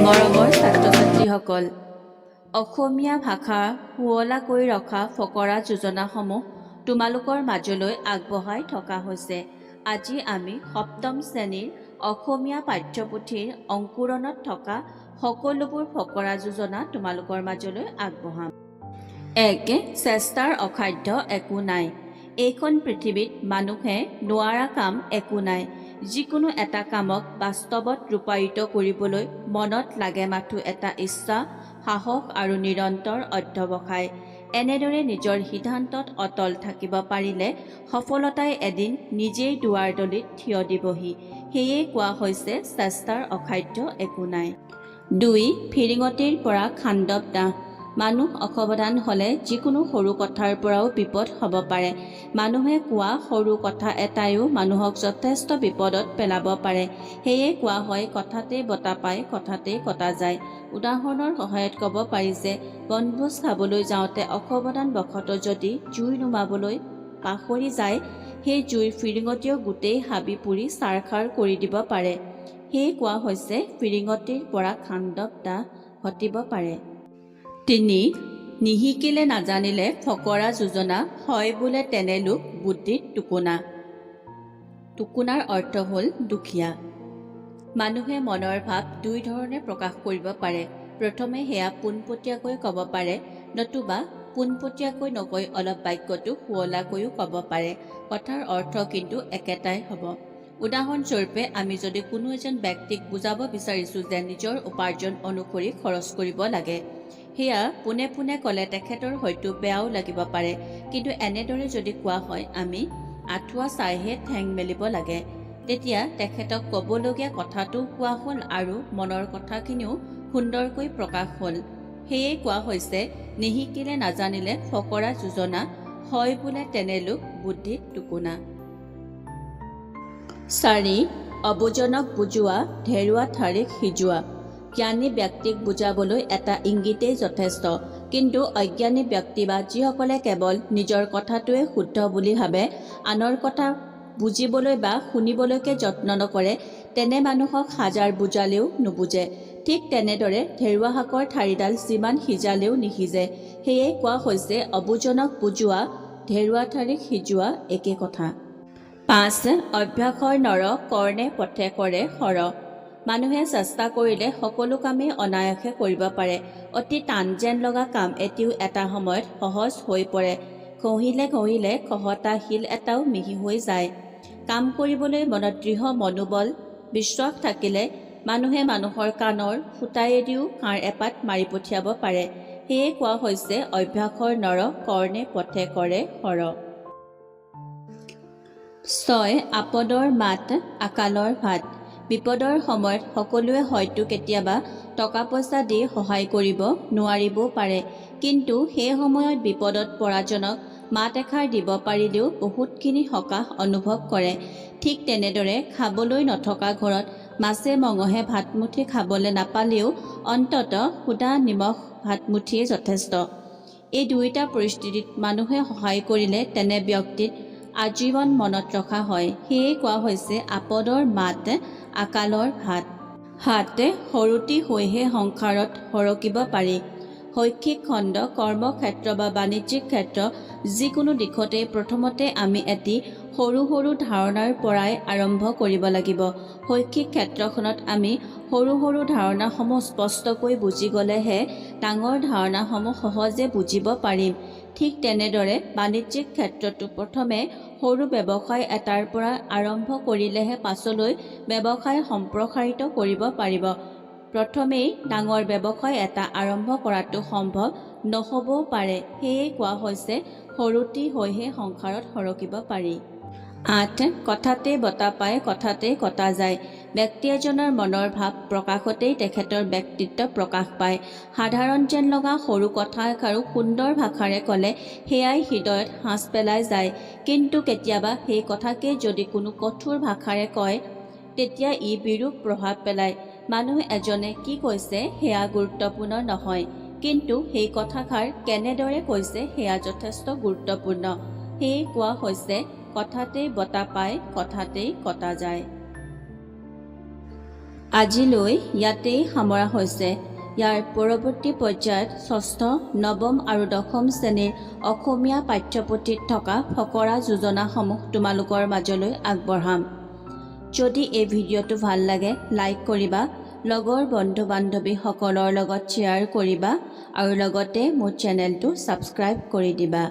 মৰমৰ ছাত্ৰ ছাত্ৰীসকল, অসমীয়া ভাষা শুৱলা কৰি ৰখা ফকৰা যোজনাসমূহ তোমালোকৰ মাজলৈ আগবঢ়াই থকা হৈছে। আজি আমি সপ্তম শ্ৰেণীৰ অসমীয়া পাঠ্যপুথিৰ অংকুৰণত থকা সকলোবোৰ ফকৰা যোজনা তোমালোকৰ মাজলৈ আগবঢ়াম। ১. চেষ্টাৰ অসাধ্য একো নাই। এইখন পৃথিৱীত মানুহে নোৱাৰা কাম একো নাই। যিকোনো এটা কামক বাস্তৱত ৰূপায়িত কৰিবলৈ মনত লাগে মাথো এটা ইচ্ছা, সাহস আৰু নিৰন্তৰ অধ্যৱসায়। এনেদৰে নিজৰ সিদ্ধান্তত অটল থাকিব পাৰিলে সফলতাই এদিন নিজেই দুৱাৰদলিত থিয় দিবহি। সেয়ে কোৱা হৈছে চেষ্টাৰ অসাধ্য একো নাই। ২. ফিৰিঙতিৰ পৰা খাণ্ডৱ দাহ। মানুহ অসাৱধান হ'লে যিকোনো সৰু কথাৰ পৰাও বিপদ হ'ব পাৰে। মানুহে কোৱা সৰু কথা এটাইও মানুহক যথেষ্ট বিপদত পেলাব পাৰে। সেয়ে কোৱা হয় কথাতে বতা পায়, কথাতেই কটা যায়। উদাহৰণৰ সহায়ত ক'ব পাৰি যে বনভোজ খাবলৈ যাওঁতে অসাৱধানবশতঃ যদি জুই নুমাবলৈ পাহৰি যায়, সেই জুইৰ ফিৰিঙতিয়েও গোটেই হাবি পুৰি ছাৰখাৰ কৰি দিব পাৰে। সেয়ে কোৱা হৈছে ফিৰিঙতিৰ পৰা খাণ্ডৱ দাহ ঘটিব পাৰে। ৩. নিশিকিলে নাজানিলে ফকৰা যোজনা, হয় বোলে তেনে লোক বুদ্ধিত টুকুনা। টুকুনাৰ অৰ্থ হ'ল দুখীয়া। মানুহে মনৰ ভাৱ দুই ধৰণে প্ৰকাশ কৰিব পাৰে। প্ৰথমে সেয়া পোনপটীয়াকৈ ক'ব পাৰে, নতুবা পোনপটীয়াকৈ নকৈ অলপ বাক্যটো শুৱলাকৈও ক'ব পাৰে। কথাৰ অৰ্থ কিন্তু একেটাই হ'ব। উদাহৰণস্বৰূপে আমি যদি কোনো এজন ব্যক্তিক বুজাব বিচাৰিছোঁ যে নিজৰ উপাৰ্জন অনুসৰি খৰচ কৰিব লাগে, সেয়া পোনে পোনে ক'লে তেখেতৰ হয়তো বেয়াও লাগিব পাৰে। কিন্তু এনেদৰে যদি কোৱা হয় আমি আঁঠুৱা চাইহে ঠেং মেলিব লাগে, তেতিয়া তেখেতক ক'বলগীয়া কথাটোও কোৱা হ'ল আৰু মনৰ কথাখিনিও সুন্দৰকৈ প্ৰকাশ হ'ল। সেয়ে কোৱা হৈছে নিশিকিলে নাজানিলে ফকৰা যোজনা, হয় বোলে তেনে লোক বুদ্ধিত টুকুনা। ৪. অবুজনক বুজোৱা, ধেৰুৱা ঠাৰিক সিজোৱা। জ্ঞানী ব্যক্তিক বুজাবলৈ এটা ইংগিতেই যথেষ্ট। কিন্তু অজ্ঞানী ব্যক্তি বা যিসকলে কেৱল নিজৰ কথাটোৱে শুদ্ধ বুলি ভাবে, আনৰ কথা বুজিবলৈ বা শুনিবলৈকে যত্ন নকৰে, তেনে মানুহক হাজাৰ বুজালেও নুবুজে। ঠিক তেনেদৰে ধেৰুৱা শাকৰ ঠাৰিডাল যিমান সিজালেও নিসিজে। সেয়ে কোৱা হৈছে অবুজনক বুজোৱা, ধেৰুৱা ঠাৰিক সিজোৱা একে কথা। ৫. অভ্যাসৰ নৰ, কৰ্ণে পথে কৰে সৰ। মানুহে চেষ্টা কৰিলে সকলো কামেই অনায়াসে কৰিব পাৰে। অতি টান যেন লগা কাম এটিও এটা সময়ত সহজ হৈ পৰে। ঘঁহিলে ঘঁহিলে খহটা শিল এটাও মিহি হৈ যায়। কাম কৰিবলৈ মনত দৃঢ় মনোবল, বিশ্বাস থাকিলে মানুহে মানুহৰ কাণৰ ফুটায়েদিও কাঁড় এপাত মাৰি পঠিয়াব পাৰে। সেয়ে কোৱা হৈছে অভ্যাসৰ নৰ, কৰ্ণে পথে কৰে সৰ। ৬. আপদৰ মাত, আকালৰ ভাত। বিপদৰ সময়ত সকলোৱে হয়তো কেতিয়াবা টকা পইচা দি সহায় কৰিব নোৱাৰিবও পাৰে। কিন্তু সেই সময়ত বিপদত পৰাজনক মাত এষাৰ দিব পাৰিলেও বহুতখিনি সকাহ অনুভৱ কৰে। ঠিক তেনেদৰে খাবলৈ নথকা ঘৰত মাছে মঙহে ভাতমুঠি খাবলৈ নাপালেও অন্ততঃ সুদা নিমখ ভাতমুঠিয়েই যথেষ্ট। এই দুয়োটা পৰিস্থিতিত মানুহে সহায় কৰিলে তেনে ব্যক্তিক আজীৱন মনত ৰখা হয়। সেয়ে কোৱা হৈছে আপদৰ মাত, আকালৰ ভাত। ৭. সৰুটি হৈহে সংসাৰত সৰকিব পাৰি। শৈক্ষিক খণ্ড, কৰ্মক্ষেত্ৰ বা বাণিজ্যিক ক্ষেত্ৰ যিকোনো দিশতেই প্ৰথমতে আমি এটি সৰু সৰু ধাৰণাৰ পৰাই আৰম্ভ কৰিব লাগিব। শৈক্ষিক ক্ষেত্ৰখনত আমি সৰু সৰু ধাৰণাসমূহ স্পষ্টকৈ বুজি গ'লেহে ডাঙৰ ধাৰণাসমূহ সহজে বুজিব পাৰিম। ঠিক তেনেদৰে বাণিজ্যিক ক্ষেত্ৰতো প্ৰথমে সৰু ব্যৱসায় এটাৰ পৰা আৰম্ভ কৰিলেহে পাছলৈ ব্যৱসায় সম্প্ৰসাৰিত কৰিব পাৰিব। প্ৰথমেই ডাঙৰ ব্যৱসায় এটা আৰম্ভ কৰাটো সম্ভৱ নহ'বও পাৰে। সেয়ে কোৱা হৈছে সৰুটি হৈহে সংসাৰত সৰকিব পাৰি। ৮. কথাতে বতা পায়, কথাতে কটা যায়। ব্যক্তি এজনৰ মনৰ ভাৱ প্ৰকাশতেই তেখেতৰ ব্যক্তিত্ব প্ৰকাশ পায়। সাধাৰণ যেন লগা সৰু কথা এষাৰো সুন্দৰ ভাষাৰে ক'লে সেয়াই হৃদয়ত সাঁচ পেলাই যায়। কিন্তু কেতিয়াবা সেই কথাকেই যদি কোনো কঠোৰ ভাষাৰে কয়, তেতিয়া ই বিৰূপ প্ৰভাৱ পেলায়। মানুহ এজনে কি কৈছে সেয়া গুৰুত্বপূৰ্ণ নহয়, কিন্তু সেই কথাষাৰ কেনেদৰে কৈছে সেয়া যথেষ্ট গুৰুত্বপূৰ্ণ। সেয়ে কোৱা হৈছে কথাতেই বতা পায়, কথাতেই কটা যায়। আজিলৈ ইয়াতেই সামৰা হৈছে। ইয়াৰ পৰৱৰ্তী পৰ্যায়ত ষষ্ঠ, নৱম আৰু দশম শ্ৰেণীৰ অসমীয়া পাঠ্যপুথিত থকা ফকৰা যোজনাসমূহ তোমালোকৰ মাজলৈ আগবঢ়াম। যদি এই ভিডিঅ'টো ভাল লাগে লাইক কৰিবা, লগৰ বন্ধু-বান্ধৱীসকলৰ লগত শ্বেয়াৰ কৰিবা আৰু লগতে মোৰ চেনেলটো ছাবস্ক্ৰাইব কৰি দিবা।